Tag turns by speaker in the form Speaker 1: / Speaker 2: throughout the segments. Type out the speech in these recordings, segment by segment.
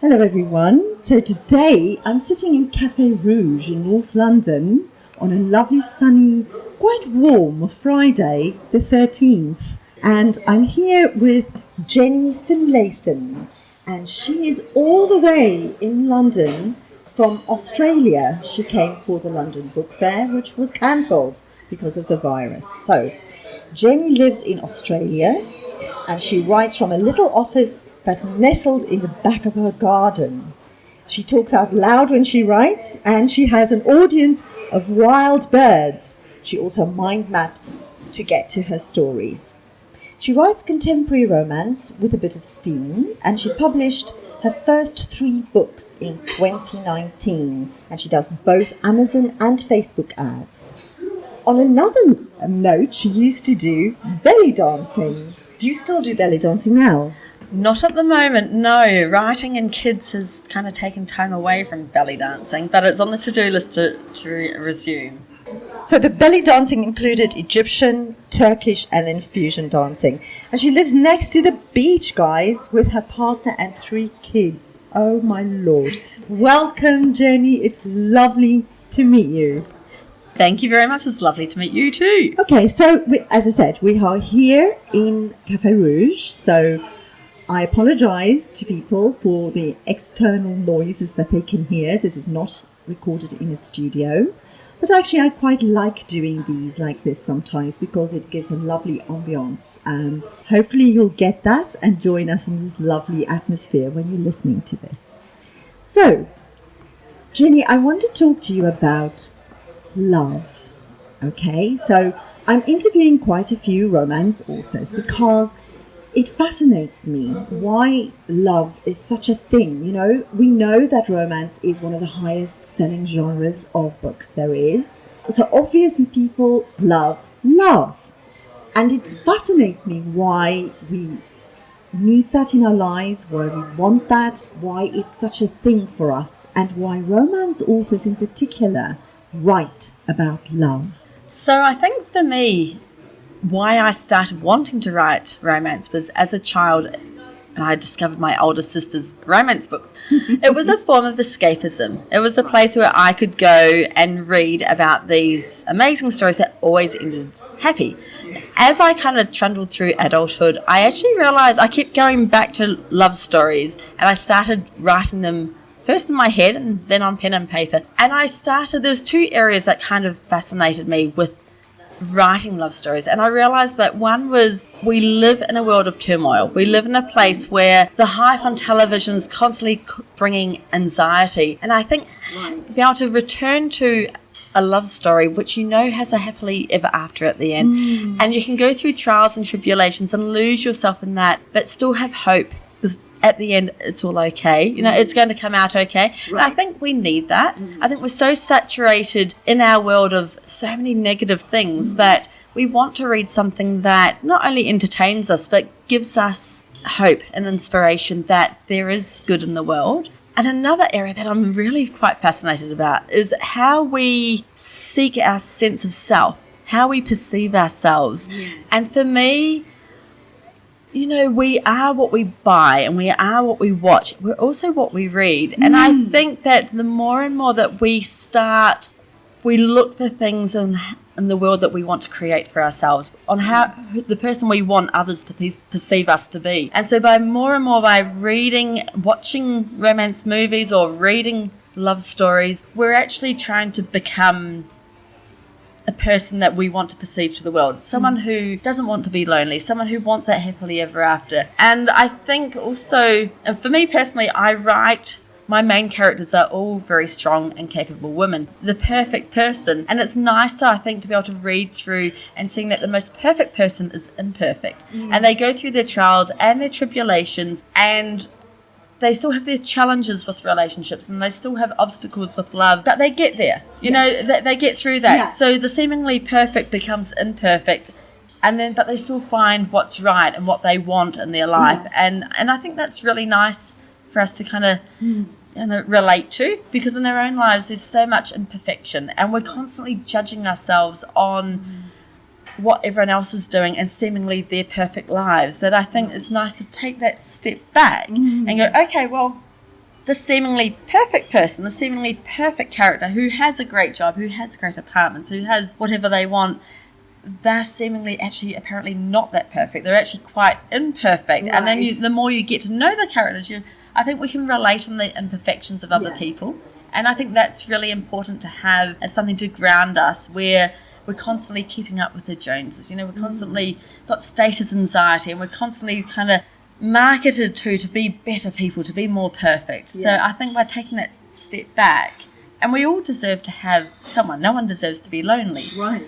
Speaker 1: Hello everyone. So today I'm sitting in Cafe Rouge in North London on a lovely sunny, quite warm Friday the 13th. And I'm here with Jenny Finlayson. And she is all the way in London from Australia. She came for the London Book Fair, which was cancelled because of the virus. So Jenny lives in Australia and she writes from a little office that's nestled in the back of her garden. She talks out loud when she writes, and she has an audience of wild birds. She also mind maps to get to her stories. She writes contemporary romance with a bit of steam, and she published her first 3 books in 2019, and she does both Amazon and Facebook ads. On another note, she used to do belly dancing. Do you still do belly dancing now?
Speaker 2: Not at the moment, no. Writing and kids has kind of taken time away from belly dancing, but it's on the to-do list to resume.
Speaker 1: So the belly dancing included Egyptian, Turkish, and then fusion dancing. And she lives next to the beach, guys, with her partner and 3 kids. Oh, my Lord. Welcome, Jenny. It's lovely to meet you.
Speaker 2: Thank you very much. It's lovely to meet you too.
Speaker 1: Okay, so as I said, we are here in Cafe Rouge. So I apologize to people for the external noises that they can hear. This is not recorded in a studio. But actually, I quite like doing these like this sometimes because it gives a lovely ambiance. Hopefully, you'll get that and join us in this lovely atmosphere when you're listening to this. So, Jenny, I want to talk to you about love. Okay, so I'm interviewing quite a few romance authors because it fascinates me why love is such a thing. You know, we know that romance is one of the highest selling genres of books there is. So obviously people love love. And it fascinates me why we need that in our lives, why we want that, why it's such a thing for us, and why romance authors in particular write about love.
Speaker 2: So I think for me, why I started wanting to write romance was as a child, and I discovered my older sister's romance books. It was a form of escapism. It was a place where I could go and read about these amazing stories that always ended happy. As I kind of trundled through adulthood, I actually realised I kept going back to love stories, and I started writing them first in my head and then on pen and paper. And there's 2 areas that kind of fascinated me with writing love stories. And I realised that one was we live in a world of turmoil. We live in a place where the hype on television is constantly bringing anxiety. And I think being able to return to a love story which you know has a happily ever after at the end. And you can go through trials and tribulations and lose yourself in that, but still have hope. Because at the end, it's all okay. You know, it's going to come out okay. Right. And I think we need that. I think we're so saturated in our world of so many negative things that we want to read something that not only entertains us, but gives us hope and inspiration that there is good in the world. And another area that I'm really quite fascinated about is how we seek our sense of self, how we perceive ourselves. Yes. And for me, you know, we are what we buy and we are what we watch. We're also what we read. And I think that the more and more that we look for things in the world that we want to create for ourselves, on how the person we want others to perceive us to be. And so by more and more by reading, watching romance movies or reading love stories, we're actually trying to become a person that we want to perceive to the world, someone who doesn't want to be lonely, someone who wants that happily ever after. And I think also, and for me personally, my main characters are all very strong and capable women, the perfect person. And it's nice I think to be able to read through and seeing that the most perfect person is imperfect. And they go through their trials and their tribulations, and they still have their challenges with relationships and they still have obstacles with love, but they get there. You know, they get through that. Yeah. So the seemingly perfect becomes imperfect, but they still find what's right and what they want in their life. And I think that's really nice for us to kind of relate to, because in our own lives there's so much imperfection and we're constantly judging ourselves on what everyone else is doing and seemingly their perfect lives, that I think it's nice to take that step back and go, okay, well, the seemingly perfect person, the seemingly perfect character who has a great job, who has great apartments, who has whatever they want, they're seemingly actually apparently not that perfect. They're actually quite imperfect.
Speaker 1: Right.
Speaker 2: And then the more you get to know the characters, I think we can relate on the imperfections of other people. And I think that's really important to have as something to ground us, where we're constantly keeping up with the Joneses. We're constantly got status anxiety, and we're constantly kind of marketed to be better people, to be more perfect. So I think by taking that step back, and we all deserve to have someone. No one deserves to be lonely.
Speaker 1: Right.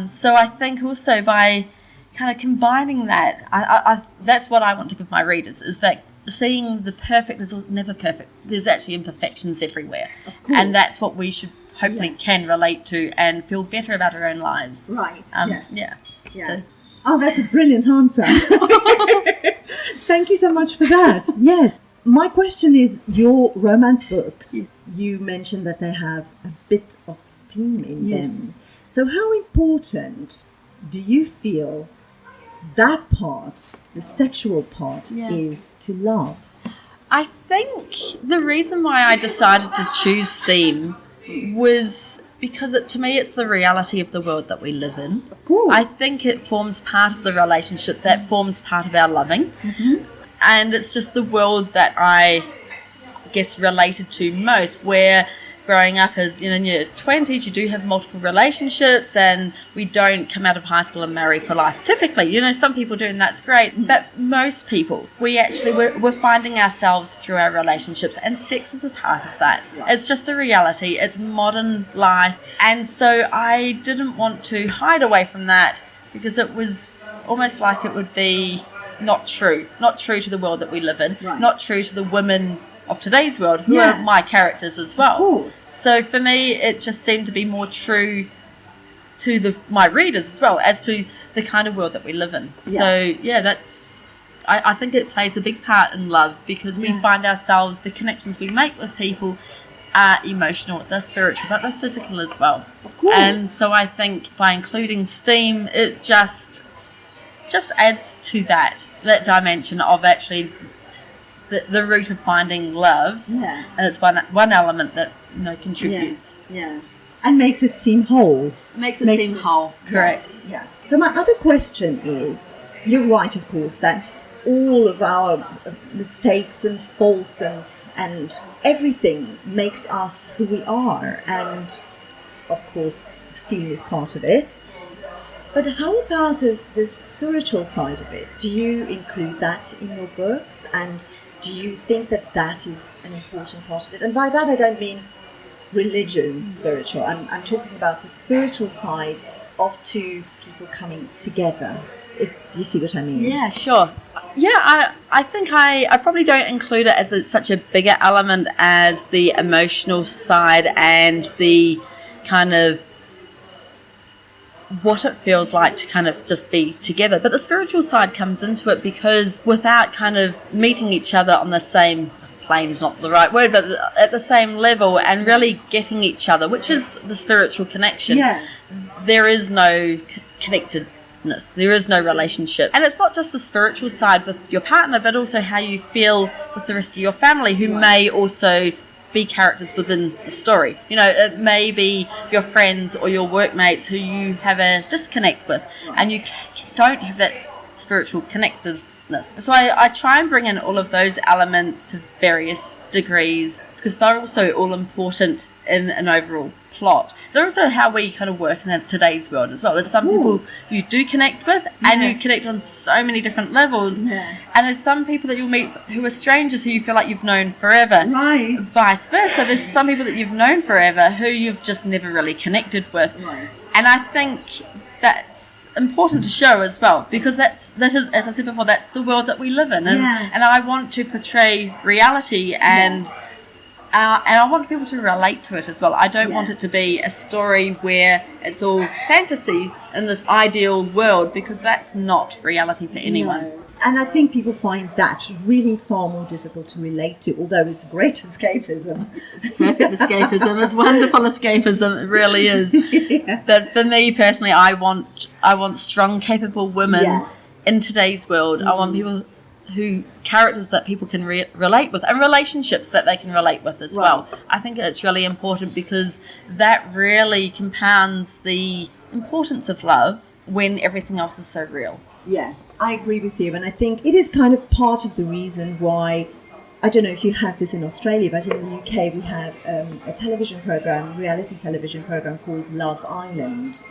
Speaker 2: So I think also by kind of combining that, I that's what I want to give my readers, is that seeing the perfect is never perfect. There's actually imperfections everywhere.
Speaker 1: Of course.
Speaker 2: And that's what we should hopefully can relate to and feel better about our own lives.
Speaker 1: Right.
Speaker 2: So.
Speaker 1: Oh, that's a brilliant answer. Thank you so much for that. Yes. My question is, your romance books, you mentioned that they have a bit of steam in them. So how important do you feel that part, the sexual part, is to love?
Speaker 2: I think the reason why I decided to choose steam was because to me it's the reality of the world that we live in.
Speaker 1: Of course.
Speaker 2: I think it forms part of the relationship, that forms part of our loving. Mm-hmm. And it's just the world that I guess related to most, where growing up as in your 20s, you do have multiple relationships, and we don't come out of high school and marry for life. Typically, some people do, and that's great. But most people, we're finding ourselves through our relationships, and sex is a part of that. It's just a reality. It's modern life. And so I didn't want to hide away from that, because it was almost like it would be not true to the world that we live in, not true to the women of today's world, who are my characters as well. So for me, it just seemed to be more true to my readers as well, as to the kind of world that we live in. So that's, I think it plays a big part in love, because we find ourselves, the connections we make with people are emotional, they're spiritual, but they're physical as well.
Speaker 1: Of course.
Speaker 2: And so I think by including steam, it just adds to that dimension of actually the root of finding love. And it's one element that contributes.
Speaker 1: And makes it seem whole.
Speaker 2: Makes it seem whole. Correct.
Speaker 1: So my other question is, you're right, of course, that all of our mistakes and faults and everything makes us who we are, and of course steam is part of it. But how about the spiritual side of it? Do you include that in your books, and do you think that is an important part of it? And by that I don't mean religion, spiritual. I'm talking about the spiritual side of two people coming together, if you see what I mean.
Speaker 2: Yeah, sure. Yeah, I think I probably don't include it as such a bigger element as the emotional side and the kind of what it feels like to kind of just be together. But the spiritual side comes into it, because without kind of meeting each other on the same plane is not the right word, but at the same level, and really getting each other, which is the spiritual connection, there is no connectedness, there is no relationship. And it's not just the spiritual side with your partner, but also how you feel with the rest of your family, who may also be characters within the story. It may be your friends or your workmates who you have a disconnect with, and you don't have that spiritual connectedness. So I try and bring in all of those elements to various degrees, because they're also all important in an overall plot. They're also how we kind of work in today's world as well. There's some people you do connect with, and you connect on so many different levels. And there's some people that you'll meet who are strangers who you feel like you've known forever.
Speaker 1: Right.
Speaker 2: Vice versa. There's some people that you've known forever who you've just never really connected with.
Speaker 1: Right.
Speaker 2: And I think that's important to show as well, because that is, as I said before, that's the world that we live in. And I want to portray reality, and I want people to relate to it as well. I don't want it to be a story where it's all fantasy in this ideal world, because that's not reality for anyone.
Speaker 1: No. And I think people find that really far more difficult to relate to, although it's great escapism.
Speaker 2: It's perfect escapism. It's wonderful escapism. It really is. But for me personally, I want strong, capable women in today's world. I want people characters that people can relate with, and relationships that they can relate with as well. I think it's really important because that really compounds the importance of love when everything else is so real.
Speaker 1: Yeah, I agree with you. And I think it is kind of part of the reason why, I don't know if you have this in Australia, but in the UK we have a television program, reality television program called Love Island.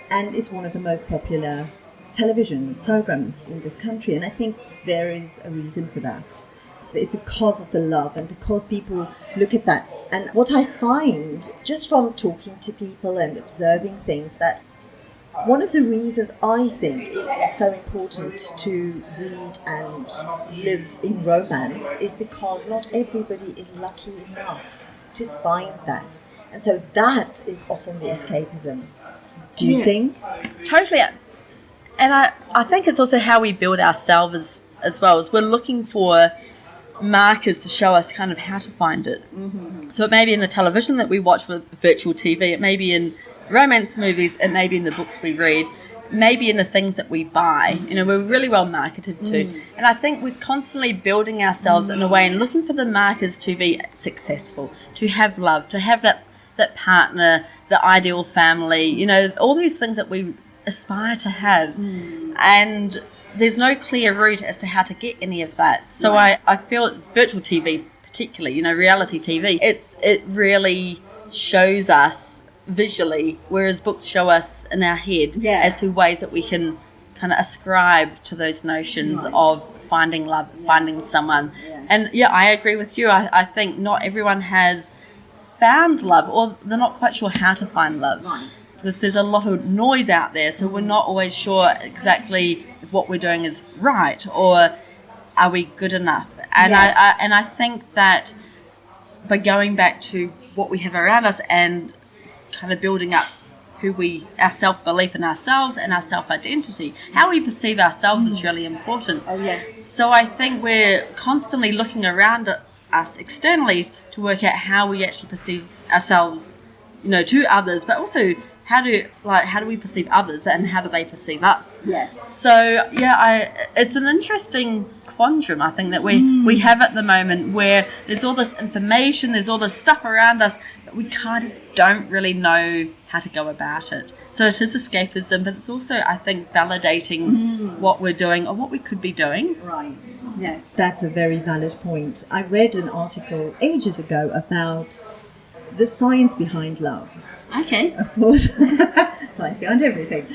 Speaker 1: And it's one of the most popular television programs in this country. And I think there is a reason for that. It's because of the love and because people look at that. And what I find just from talking to people and observing things, that one of the reasons I think it's so important to read and live in romance is because not everybody is lucky enough to find that. And so that is often the escapism. Do you think?
Speaker 2: Totally. And I think it's also how we build ourselves as well, as we're looking for markers to show us kind of how to find it. Mm-hmm. So it may be in the television that we watch with virtual TV, it may be in romance movies, it may be in the books we read, maybe in the things that we buy. You know, we're really well marketed to. And I think we're constantly building ourselves in a way and looking for the markers to be successful, to have love, to have that partner, the ideal family, you know, all these things that we aspire to have. And there's no clear route as to how to get any of that. So I feel virtual TV particularly, you know, reality TV, it really shows us visually, whereas books show us in our head as to ways that we can kind of ascribe to those notions of finding love, finding someone. And I agree with you. I think not everyone has found love, or they're not quite sure how to find love. Because there's a lot of noise out there, so we're not always sure exactly if what we're doing is right, or are we good enough. And I think that by going back to what we have around us and kind of building up our self-belief in ourselves and our self-identity, how we perceive ourselves is really important. So I think we're constantly looking around at us externally to work out how we actually perceive ourselves, you know, to others, but also how do we perceive others, and how do they perceive us? So it's an interesting quandrum, I think, that we have at the moment, where there's all this information, there's all this stuff around us, but we kind of don't really know how to go about it. So it is escapism, but it's also, I think, validating what we're doing or what we could be doing.
Speaker 1: Yes, that's a very valid point. I read an article ages ago about the science behind love. Of course, science behind everything.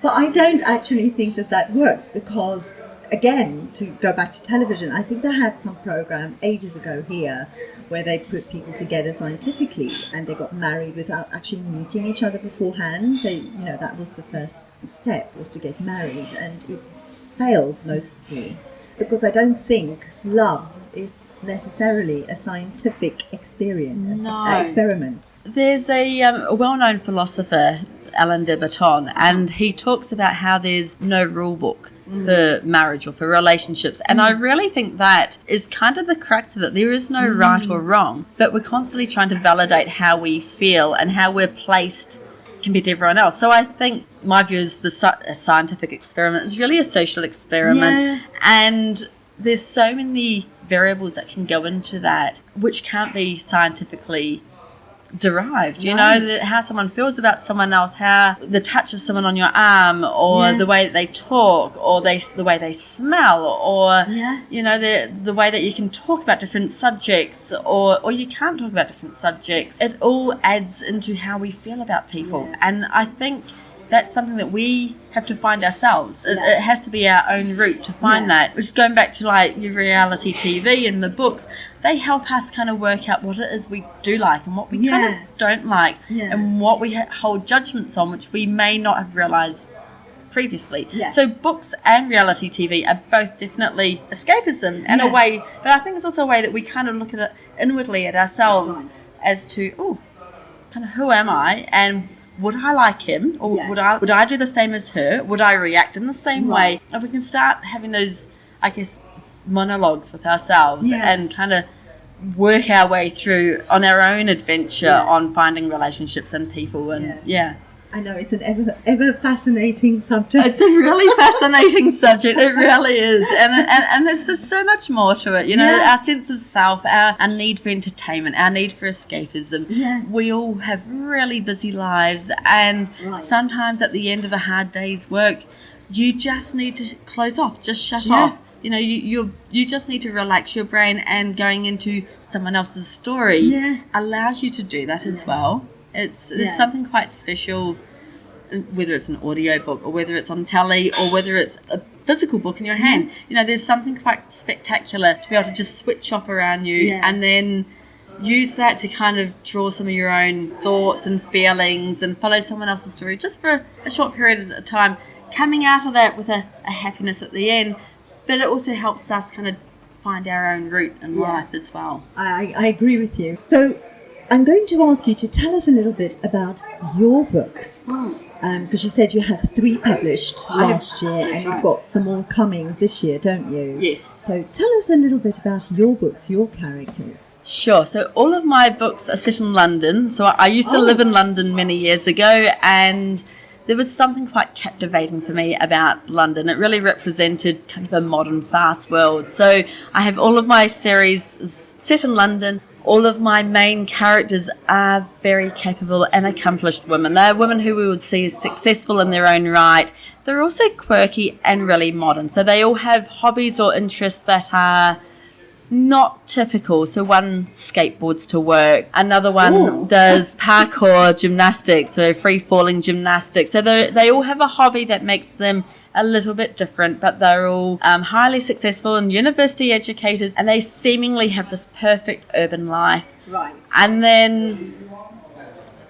Speaker 1: But I don't actually think that works because, again, to go back to television, I think they had some program ages ago here where they put people together scientifically and they got married without actually meeting each other beforehand. That was the first step, was to get married, and it failed mostly because I don't think love is necessarily a scientific experiment.
Speaker 2: There's a well-known philosopher, Alain de Botton, and he talks about how there's no rule book for marriage or for relationships, and I really think that is kind of the crux of it. There is no right or wrong, but we're constantly trying to validate how we feel and how we're placed compared to everyone else. So I think my view is a scientific experiment is really a social experiment, and there's so many variables that can go into that which can't be scientifically derived. You know, how someone feels about someone else, how the touch of someone on your arm, or the way that they talk, or the way they smell, or you know, the way that you can talk about different subjects, or you can't talk about different subjects. It all adds into how we feel about people, and I think that's something that we have to find ourselves. It has to be our own route to find that. Which is going back to like your reality TV and the books. They help us kind of work out what it is we do like and what we kind of don't like, and what we hold judgments on, which we may not have realised previously. So books and reality TV are both definitely escapism in a way, but I think it's also a way that we kind of look at it inwardly at ourselves as to, kind of who am I, and would I like him, or would I do the same as her? Would I react in the same way? And we can start having those, I guess, monologues with ourselves and kind of work our way through on our own adventure on finding relationships and people. And
Speaker 1: I know it's an ever fascinating subject.
Speaker 2: It's a really fascinating subject. It really is. And there's just so much more to it. You know, our sense of self, our need for entertainment, our need for escapism.
Speaker 1: Yeah.
Speaker 2: We all have really busy lives, and sometimes at the end of a hard day's work, you just need to close off, just shut off. You know, you just need to relax your brain, and going into someone else's story allows you to do that as well. There's something quite special, whether it's an audio book or whether it's on telly or whether it's a physical book in your hand. You know, there's something quite spectacular to be able to just switch off around you and then use that to kind of draw some of your own thoughts and feelings and follow someone else's story just for a short period at a time, coming out of that with a happiness at the end. But it also helps us kind of find our own route in life as well.
Speaker 1: I agree with you. So I'm going to ask you to tell us a little bit about your books. Because you said you have 3 published last year, and you've got some more coming this year, don't you?
Speaker 2: Yes.
Speaker 1: So tell us a little bit about your books, your characters.
Speaker 2: Sure. So all of my books are set in London. So I used to live in London many years ago, and there was something quite captivating for me about London. It really represented kind of a modern, fast world. So I have all of my series set in London. All of my main characters are very capable and accomplished women. They're women who we would see as successful in their own right. They're also quirky and really modern. So they all have hobbies or interests that are not typical. So one skateboards to work, another one does parkour gymnastics, so free-falling gymnastics. So they all have a hobby that makes them a little bit different, but they're all highly successful and university educated, and they seemingly have this perfect urban life.
Speaker 1: Right.
Speaker 2: And then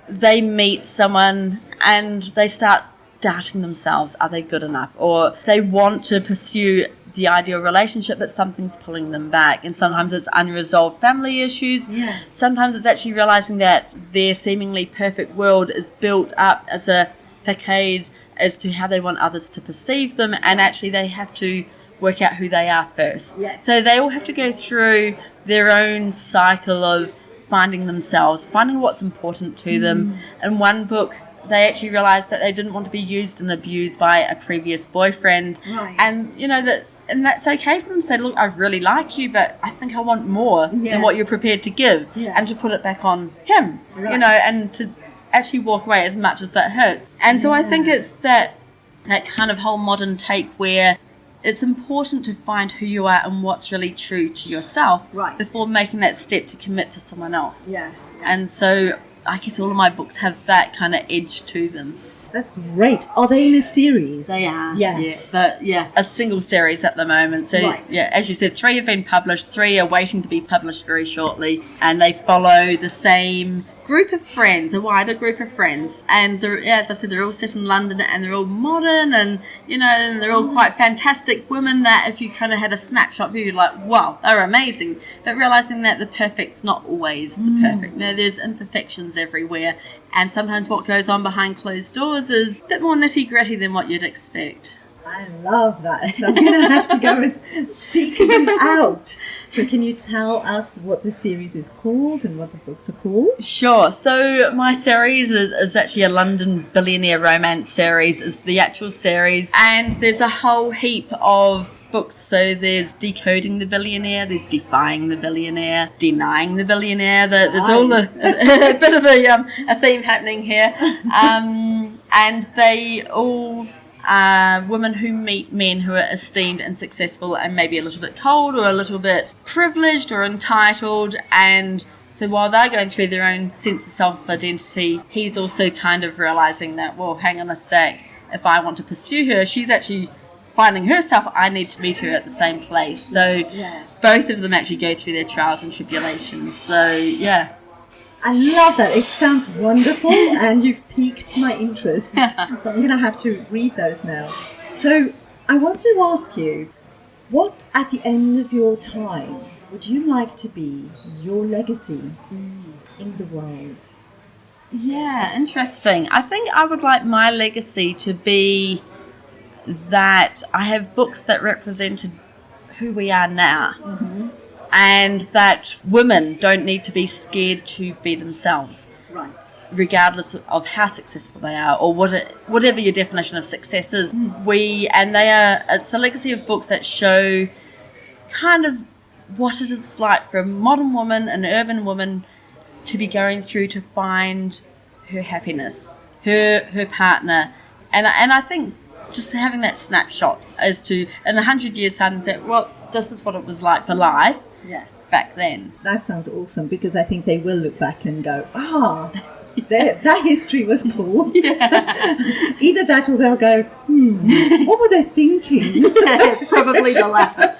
Speaker 2: they meet someone and they start doubting themselves. Are they good enough? Or they want to pursue the ideal relationship, but something's pulling them back. And sometimes it's unresolved family issues.
Speaker 1: Yeah.
Speaker 2: Sometimes it's actually realizing that their seemingly perfect world is built up as a facade as to how they want others to perceive them, and actually they have to work out who they are first.
Speaker 1: Yes.
Speaker 2: So they all have to go through their own cycle of finding themselves, finding what's important to them. In one book, they actually realized that they didn't want to be used and abused by a previous boyfriend.
Speaker 1: Right.
Speaker 2: And you know and that's okay for them to say, look, I really like you, but I think I want more than what you're prepared to give, and to put it back on him, you know, and to actually walk away as much as that hurts. And so I think it's that kind of whole modern take where it's important to find who you are and what's really true to yourself before making that step to commit to someone else.
Speaker 1: Yeah.
Speaker 2: And so I guess all of my books have that kind of edge to them.
Speaker 1: That's great. Are they in a series?
Speaker 2: They are.
Speaker 1: Yeah.
Speaker 2: A single series at the moment. So, as you said, 3 have been published. 3 are waiting to be published very shortly. And they follow the same group of friends, a wider group of friends. And as I said, they're all set in London, and they're all modern, and, you know, and they're all quite fantastic women that if you kind of had a snapshot view, you're like, wow, they're amazing. But realizing that the perfect's not always the perfect. You know, there's imperfections everywhere. And sometimes what goes on behind closed doors is a bit more nitty-gritty than what you'd expect.
Speaker 1: I love that. I'm going to have to go and seek them out. So can you tell us what the series is called and what the books are called?
Speaker 2: Sure. So my series is actually a London billionaire romance series, is the actual series. And there's a whole heap of books. So there's Decoding the Billionaire, there's Defying the Billionaire, Denying the Billionaire. There's all a bit of a theme happening here. And they all women who meet men who are esteemed and successful and maybe a little bit cold or a little bit privileged or entitled. And so while they're going through their own sense of self-identity, he's also kind of realizing that, well, hang on a sec, if I want to pursue her, she's actually finding herself, I need to meet her at the same place. So both of them actually go through their trials and tribulations. So, yeah.
Speaker 1: I love that. It sounds wonderful, and you've piqued my interest. So I'm going to have to read those now. So I want to ask you, what at the end of your time would you like to be your legacy in the world?
Speaker 2: Yeah, interesting. I think I would like my legacy to be that I have books that represented who we are now. And that women don't need to be scared to be themselves.
Speaker 1: Right.
Speaker 2: regardless of how successful they are, or whatever your definition of success is. It's a legacy of books that show kind of what it is like for a modern woman, an urban woman, to be going through to find her happiness, her partner. And I think just having that snapshot as to, in 100 years' time, say, well, this is what it was like for life back then.
Speaker 1: That sounds awesome, because I think they will look back and go, that history was cool. Either that, or they'll go, what were they thinking?
Speaker 2: Probably the latter.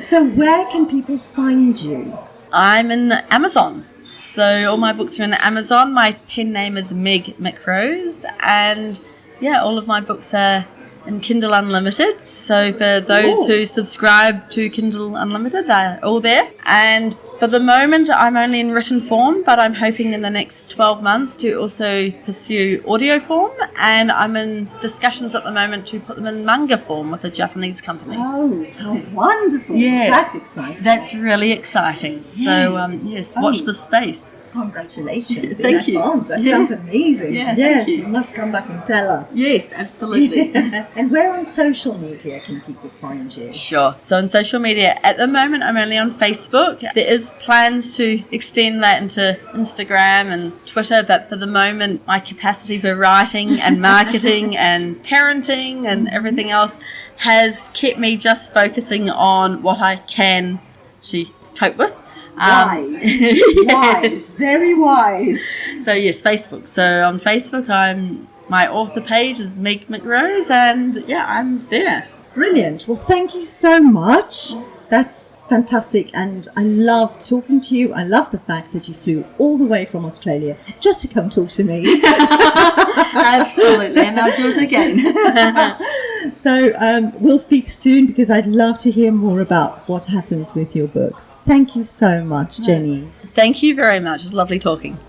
Speaker 1: So where can people find you?
Speaker 2: I'm in Amazon. So all my books are in Amazon. My pen name is Meg MacRose, and all of my books are in Kindle Unlimited. So for those who subscribe to Kindle Unlimited, they're all there. And for the moment, I'm only in written form, but I'm hoping in the next 12 months to also pursue audio form. And I'm in discussions at the moment to put them in manga form with a Japanese company.
Speaker 1: Oh, how wonderful.
Speaker 2: Yes.
Speaker 1: That's exciting.
Speaker 2: That's really exciting. Yes. So, watch the space.
Speaker 1: Congratulations.
Speaker 2: Thank you.
Speaker 1: That sounds amazing.
Speaker 2: Yeah,
Speaker 1: yes,
Speaker 2: thank you.
Speaker 1: You must come back and tell us.
Speaker 2: Yes, absolutely.
Speaker 1: And where on social media can people find you?
Speaker 2: Sure. So on social media, at the moment, I'm only on Facebook. There is plans to extend that into Instagram and Twitter, but for the moment, my capacity for writing and marketing and parenting and everything else has kept me just focusing on what I can cope with.
Speaker 1: Wise, very wise.
Speaker 2: So yes, Facebook. So on Facebook, my author page is Meg MacRose, and I'm there.
Speaker 1: Brilliant. Well, thank you so much. That's fantastic, and I love talking to you. I love the fact that you flew all the way from Australia just to come talk to me.
Speaker 2: Absolutely, and I'll do it again.
Speaker 1: So we'll speak soon, because I'd love to hear more about what happens with your books. Thank you so much, Jenny.
Speaker 2: Thank you very much. It's lovely talking.